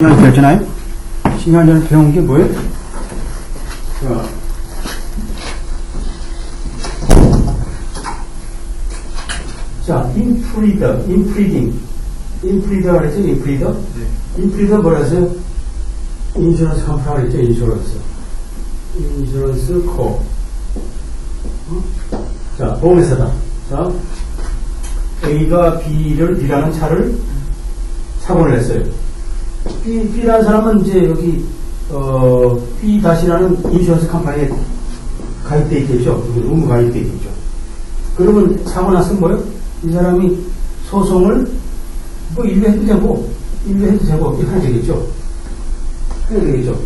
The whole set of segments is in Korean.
시간 되었잖아요? 시간 전에 배운 게 뭐예요? 자, 인프리딩. 인프리더 그랬죠? 인프리더? 네. 인프리더 뭐라 했어요? 인슈런스 컴프라 그랬죠? 인슈런스 코. 자, 보험회사다. 자, A가 B라는 차를 사고를 했어요. B라는 사람은 이제 여기, B-라는 인슈런스 컴퍼니에 가입되어 있겠죠? 의무 가입되어 있겠죠? 그러면 사고 났으면 뭐예요? 이 사람이 소송을 뭐 인류해도 되고, 이렇게 해야 되겠죠? 해야 되겠죠?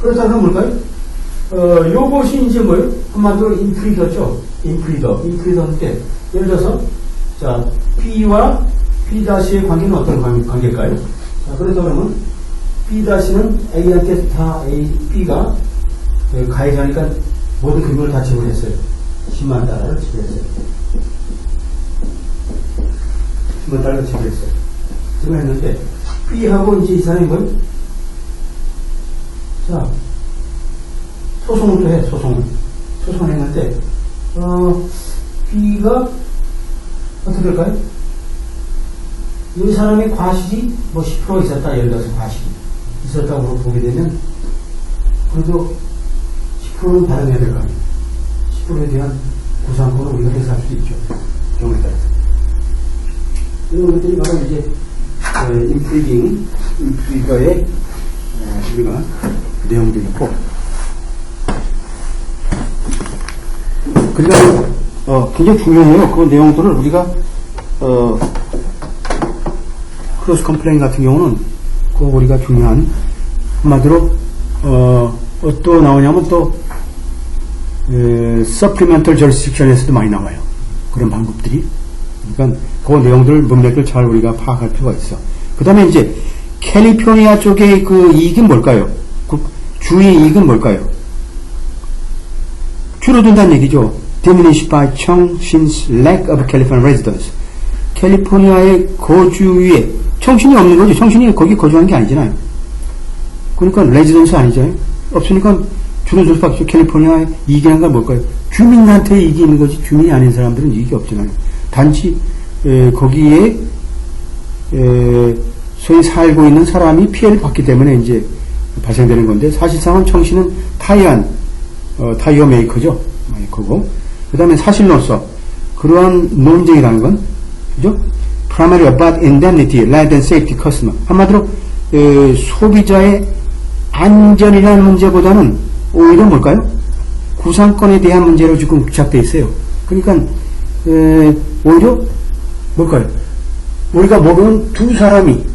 그렇다면 뭘까요? 요것이 이제 뭐예요? 한마디로 인프리더죠? 인프리더인데, 예를 들어서, 자, B와 B-의 관계는 어떤 관계일까요? 자, 그러다 그러면 B-는 A한테 다 B가 가해자니까 모든 금융을 다 지불했어요. 10만 달러를 지불했어요. 10만 달러를 지불했어요. 지불했는데 B하고 이제 이 사람이 뭐예요? 자, 소송을 또 해, 소송을 했는데 B가 어떻게 될까요? 이 사람의 과실이 뭐 10% 있었다, 예를 들어서 과실이 있었다고 보게 되면, 그래도 10%는 받아내야 될 거 아니에요. 10%에 대한 구상권을 우리가 회수할 수 있죠. 경우에 따라서. 이런 것들이 바로 이제, 인프리거의, 우리가 내용도 있고, 그리고, 굉장히 중요해요. 그 내용들을 우리가, 크로스 컴플레인 같은 경우는 꼭 우리가 중요한 한마디로 또 나오냐면 또 서플리멘털 저리스딕션에서도 많이 나와요. 그런 방법들이. 그러니까 그 내용들 문맥을 잘 우리가 파악할 필요가 있어. 그 다음에 이제 캘리포니아 쪽의 그 이익은 뭘까요? 그 주의 이익은 뭘까요? 줄어든다는 얘기죠. Diminished by 청신's lack of California residence. 캘리포니아의 거주에 청신이 없는 거죠. 청신이 거기 거주하는 게 아니잖아요. 그러니까 레지던스 아니잖아요. 없으니까 줄어들 수밖에 없죠. 캘리포니아의 이익이란 건 뭘까요? 주민한테 이익이 있는 거지 주민이 아닌 사람들은 이익이 없잖아요. 단지 거기에 소위 살고 있는 사람이 피해를 받기 때문에 이제 발생되는 건데, 사실상은 청신은 타이어 메이커죠. 메이커고, 그 다음에 사실로서 그러한 논쟁이라는 건, 그죠? Primary about indemnity rather than safety customer. 한마디로 소비자의 안전이라는 문제보다는 오히려 뭘까요? 구상권에 대한 문제로 지금 부착되어 있어요. 그러니까 오히려 뭘까요? 우리가 모르는 두 사람이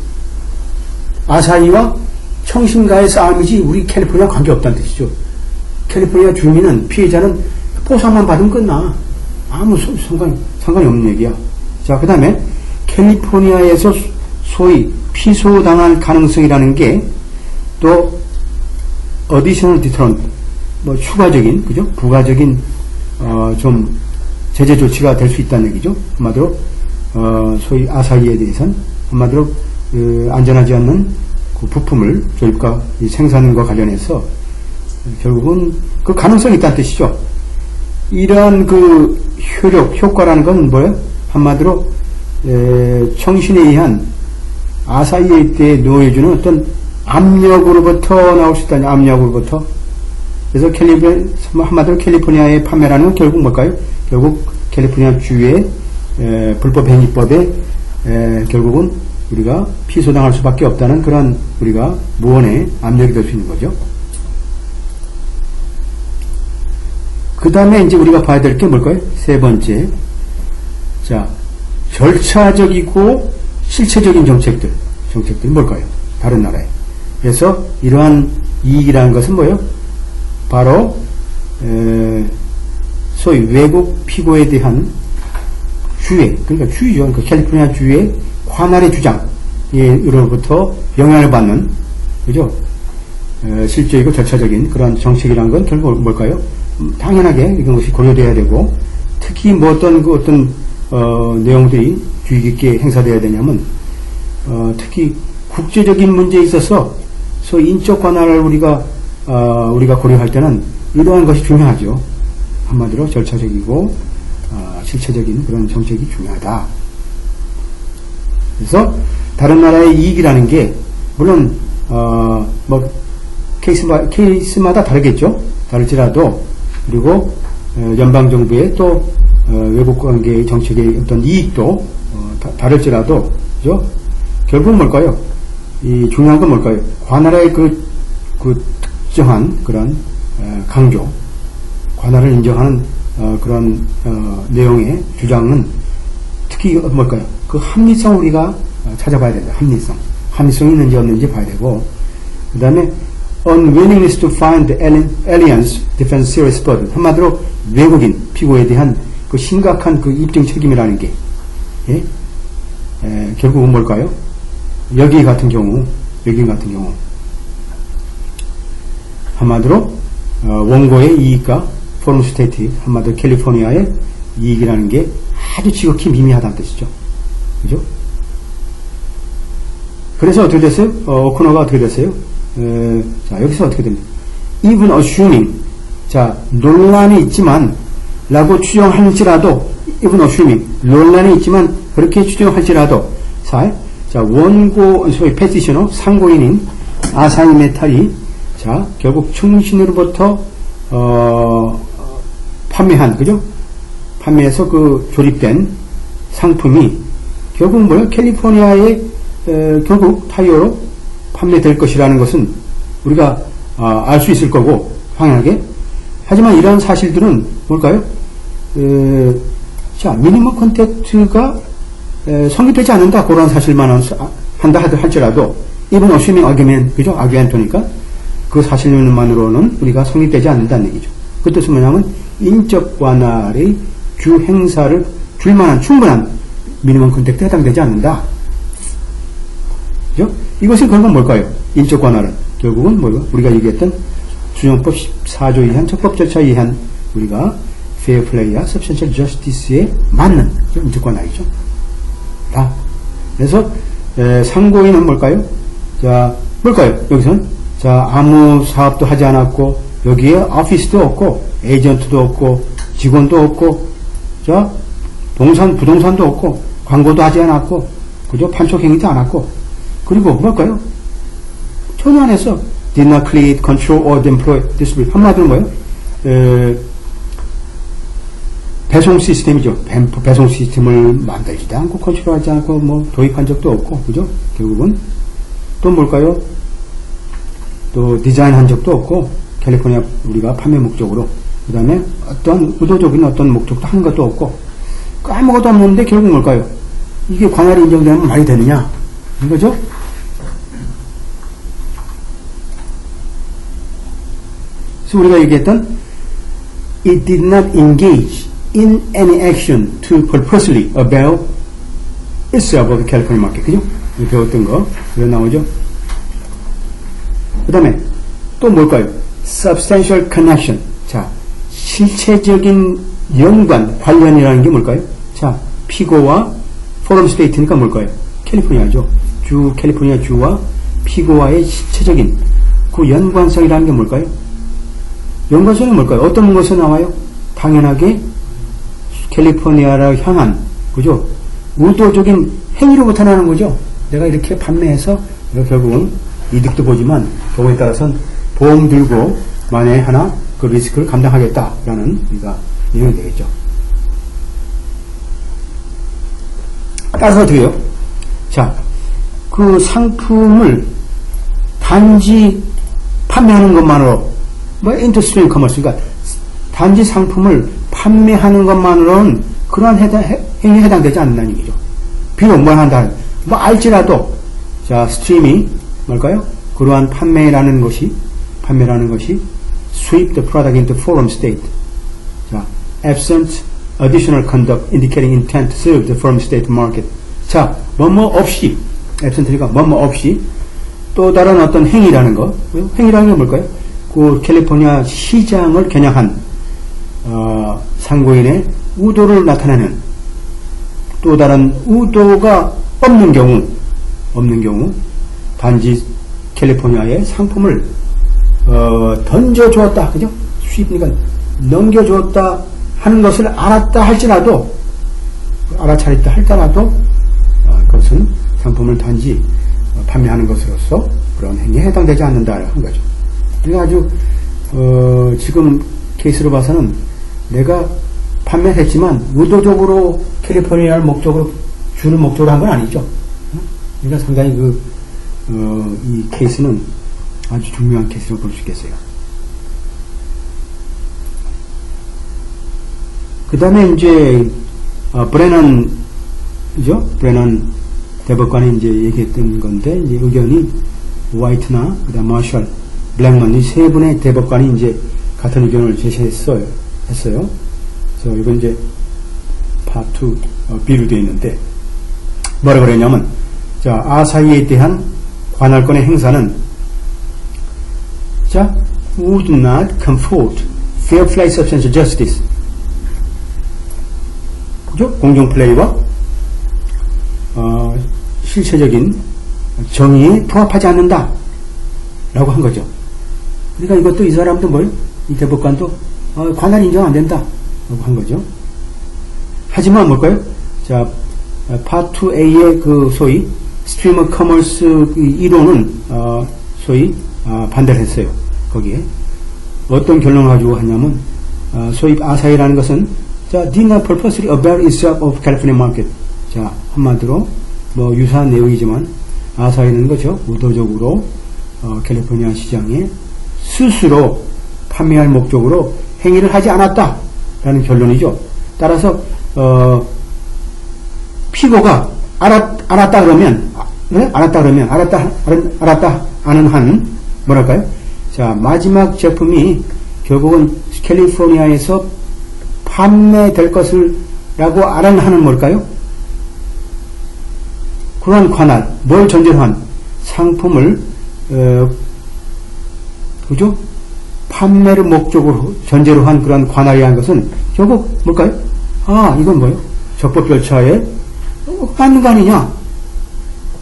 아사히와 청신과의 싸움이지 우리 캘리포니아 관계없다는 뜻이죠. 캘리포니아 주민은, 피해자는 보상만 받으면 끝나. 아무 상관이 없는 얘기야. 자, 그 다음에 캘리포니아에서 소위 피소당할 가능성이라는 게 또 additional deterrent, 뭐 추가적인, 그죠? 부가적인 좀 제재 조치가 될 수 있다는 얘기죠. 한마디로 소위 아사히에 대해서는 한마디로 안전하지 않는 그 부품을 조립과 생산과 관련해서 결국은 그 가능성이 있다는 뜻이죠. 이러한 그 효과라는 건 뭐예요? 한마디로 청신에 의한 아사히에 대해 놓여주는 어떤 압력으로부터 나올 수 있다는, 압력으로부터. 그래서 한마디로 캘리포니아의 판매라는 건 결국 뭘까요? 결국 캘리포니아 주의 불법 행위법에 결국은 우리가 피소당할 수밖에 없다는 그런 우리가 무언의 압력이 될 수 있는 거죠. 그 다음에 이제 우리가 봐야 될 게 뭘까요? 세 번째. 자, 절차적이고 실체적인 정책들이 뭘까요? 다른 나라에. 그래서 이러한 이익이라는 것은 뭐예요? 바로 소위 외국 피고에 대한 주의, 그러니까 주의죠. 그러니까 캘리포니아 주의 관할의 주장으로부터 영향을 받는, 그죠? 실제이고 절차적인 그런 정책이라는 건 결국 뭘까요? 당연하게 이런 것이 고려돼야 되고, 특히 뭐 어떤 내용들이 주의 깊게 행사되어야 되냐면 특히 국제적인 문제에 있어서 소위 인적 관할을 우리가 고려할 때는 이러한 것이 중요하죠. 한마디로 절차적이고 실체적인 그런 정책이 중요하다. 그래서 다른 나라의 이익이라는 게 물론 뭐 케이스마다 다르겠죠. 다를지라도 그리고 연방 정부의 또 외국 관계의 정책의 어떤 이익도 다를지라도 그죠? 결국 뭘까요? 이 중요한 건 뭘까요? 관할의 그 특정한 그런 강조, 관할을 인정하는 그런 내용의 주장은 특히 뭘까요? 그 합리성 우리가 찾아봐야 된다. 합리성이 있는지 없는지 봐야 되고, 그 다음에 unwillingness to find the alliance defense serious burden. 한마디로 외국인 피고에 대한 그 심각한 그 입증 책임이라는 게 결국은 뭘까요? 여기 같은 경우 한마디로 원고의 이익과 포럼 스테이트, 한마디로 캘리포니아의 이익이라는 게 아주 지극히 미미하다는 뜻이죠. 그죠? 그래서 어떻게 됐어요? 오코너가 어떻게 됐어요? 자, 여기서 어떻게 됩니까? Even assuming, 자, 논란이 있지만, 라고 추정할지라도, even assuming, 논란이 있지만, 그렇게 추정할지라도, 자, 원고, 소위 패티셔너, 상고인인 아사히 메탈이, 자, 결국 충신으로부터, 판매한, 그죠? 판매해서 그 조립된 상품이, 결국 뭐예요? 캘리포니아의, 결국 타이어로 판매될 것이라는 것은 우리가 알 수 있을 거고 당연하게. 하지만 이러한 사실들은 뭘까요? 자, 미니멈 컨택트가 성립되지 않는다. 그런 사실만 한다 할지라도 even assuming argument, 그죠? 아규멘토니까 그 사실만으로는 우리가 성립되지 않는다는 얘기죠. 그 뜻은 뭐냐면 인적 관할의 주 행사를 줄 만한 충분한 미니멈 컨택트에 해당되지 않는다. 그죠? 이것이 결국은 뭘까요? 인적 관할은 결국은 뭐예요? 우리가 얘기했던 수정법 14조 이한 적법 절차 이한 우리가 fair play와 substantial justice에 맞는 인적 관할이죠. 다. 그래서 상고인은 뭘까요? 자, 뭘까요? 여기서는 자, 아무 사업도 하지 않았고 여기에 오피스도 없고 에이전트도 없고 직원도 없고 자, 부동산도 없고 광고도 하지 않았고 그죠? 판촉행위도 않았고 그리고 뭘까요? 전혀 안 했어. Did not create, control, or employ, distribute. 한마디로 뭐예요? 배송 시스템이죠. 배송 시스템을 만들지도 않고, 컨트롤하지 않고, 뭐, 도입한 적도 없고, 그죠? 결국은. 또 뭘까요? 또 디자인한 적도 없고, 캘리포니아 우리가 판매 목적으로. 그 다음에 어떤 의도적인 어떤 목적도 한 것도 없고, 아무것도 없는데 결국 뭘까요? 이게 관할이 인정되면 말이 되느냐? 이거죠? 그래서 우리가 얘기했던 it did not engage in any action to purposely avail itself of the California market. 그죠? 배웠던 거. 이거 나오죠? 그 다음에 또 뭘까요? substantial connection. 자, 실체적인 연관, 관련이라는 게 뭘까요? 자, 피고와 포럼 스테이트니까 뭘까요? 캘리포니아죠. 캘리포니아 주와 피고와의 실체적인 그 연관성이라는 게 뭘까요? 연관성이 뭘까요? 어떤 것에서 나와요? 당연하게 캘리포니아를 향한, 그죠? 의도적인 행위로부터 나는 거죠. 내가 이렇게 판매해서 결국은 이득도 보지만 경우에 따라서는 보험 들고 만약에 하나 그 리스크를 감당하겠다라는 우리가 인용이 되겠죠. 따라서 어떻게 해요? 자, 그 상품을 단지 판매하는 것만으로 뭐 인더스트리얼 커머스, 그러니까 단지 상품을 판매하는 것만으로는 그러한 행위에 해당되지 않는다는 얘기죠. 비록 뭘 한다, 뭐 알지라도 자, 스트림이 뭘까요? 그러한 판매라는 것이 sweep the product into forum state. 자, absent additional conduct indicating intent to serve the forum state market. 자, 뭐뭐 없이, absent니까 뭐뭐 없이 또 다른 어떤 행위라는 거, 행위라는 게 뭘까요? 그 캘리포니아 시장을 겨냥한 상고인의 의도를 나타내는 또 다른 의도가 없는 경우 없는 경우 단지 캘리포니아에 상품을 던져주었다, 그죠? 수입니까? 넘겨주었다 하는 것을 알았다 할지라도, 알아차렸다 할지라도 그것은 상품을 단지 판매하는 것으로서 그런 행위에 해당되지 않는다 한 거죠. 그러니까 아주 지금 케이스로 봐서는 내가 판매했지만 의도적으로 캘리포니아를 목적으로 주를 목적으로 한 건 아니죠. 그러니까 상당히 이 케이스는 아주 중요한 케이스로 볼 수 있겠어요. 그 다음에 이제 브레넌, 그죠? 브레넌 대법관이 이제 얘기했던 건데, 이제 의견이 화이트나 그다음 마셜, 블랙먼 이 세 분의 대법관이 이제 같은 의견을 제시했어요. 그래서 이건 이제 파트 2B로 되어 있는데 뭐라고 그랬냐면, 자, 아사히에 대한 관할권의 행사는 자, would not comfort fair play, substantial justice. 그죠? 공정 플레이와 실체적인 정의에 부합하지 않는다 라고 한 거죠. 그러니까 이것도 이 사람도 뭐예요? 이 대법관도 관할 인정 안 된다 라고 한 거죠. 하지만 뭘까요? 자, 파트 A의 그 소위 스트리머 커머스 이론은 소위 반대를 했어요. 거기에 어떤 결론을 가지고 하냐면, 소위 아사히라는 것은 자, did not purposely avail itself of California market. 자, 한마디로 뭐 유사한 내용이지만 아사히는 거죠. 의도적으로 캘리포니아 시장에 스스로 판매할 목적으로 행위를 하지 않았다라는 결론이죠. 따라서 피고가 알았다 그러면 알았다 아는 한 뭐랄까요? 자, 마지막 제품이 결국은 캘리포니아에서 판매될 것을 라고 알은 하는 뭘까요? 그런 관할, 뭘 전제로 한 상품을 그죠? 판매를 목적으로 전제로 한 그런 관할이라는 것은 결국 뭘까요? 이건 뭐예요? 적법 절차에 맞는 거 아니냐?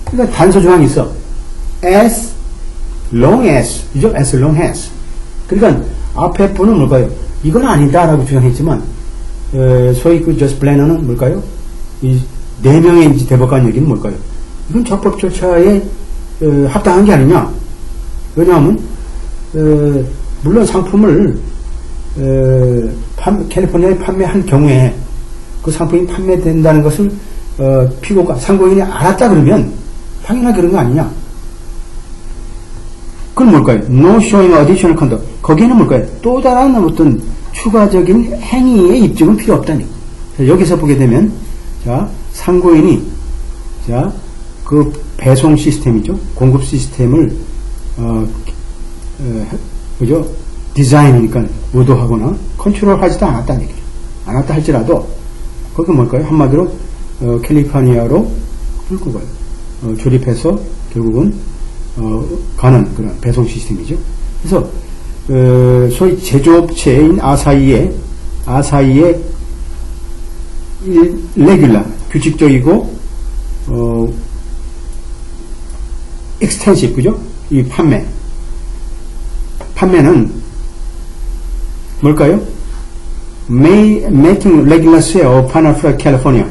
그러니까 단서 조항이 있어. as long as, 그죠? as long as. 그러니까 앞에 분은 뭘까요? 이건 아니다라고 주장했지만, 소위 그 저스 플래너는 뭘까요? 이 네 명의 대법관 얘기는 뭘까요? 이건 적법 절차에 합당한 게 아니냐? 왜냐하면 물론 상품을 캘리포니아에 판매한 경우에 그 상품이 판매된다는 것을 피고가 상고인이 알았다 그러면 당연하게 그런 거 아니냐? 그건 뭘까요? No showing additional conduct. 거기에는 뭘까요? 또 다른 어떤 추가적인 행위의 입증은 필요 없다니. 여기서 보게 되면, 자, 상고인이, 자, 그 배송 시스템이죠. 공급 시스템을, 그죠? 디자인이니까 의도하거나 컨트롤 하지도 않았다는 얘기죠. 않았다 할지라도, 거기 뭘까요? 한마디로, 캘리포니아로 끌고 가요. 조립해서 결국은, 가는 그런 배송 시스템이죠. 그래서, 소위 제조업체인 아사히의 레귤라, 규칙적이고, extensive, 그죠? 이 판매는 뭘까요? making regular sale of pineapple California.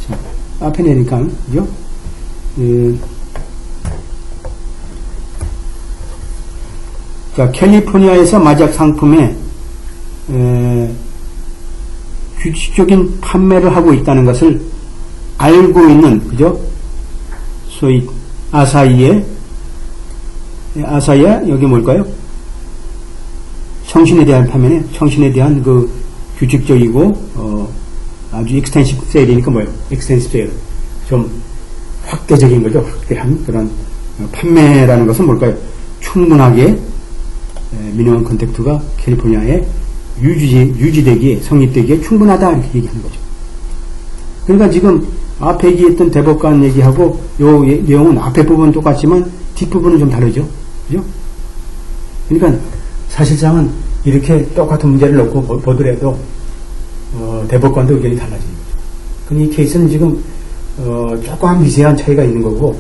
자, 앞에 내니까, 그죠? 자, 캘리포니아에서 마작 상품의 규칙적인 판매를 하고 있다는 것을 알고 있는, 그죠? 소위 아사히야 여기 뭘까요? 청신에 대한 판매네. 청신에 대한 그 규칙적이고 아주 익스텐시브 세일이니까 뭐예요? 익스텐시브 세일. 좀 확대적인 거죠. 확대한 그런 판매라는 것은 뭘까요? 충분하게 미니멈 컨택트가 캘리포니아에 유지되기에, 성립되기에 충분하다, 이렇게 얘기하는 거죠. 그러니까 지금 앞에 얘기했던 대법관 얘기하고 요 내용은 앞에 부분은 똑같지만 뒷부분은 좀 다르죠. 그죠? 그러니까 사실상은 이렇게 똑같은 문제를 놓고 보더라도 대법관도 의견이 달라지는 거죠. 그럼 이 케이스는 지금 조금 미세한 차이가 있는 거고,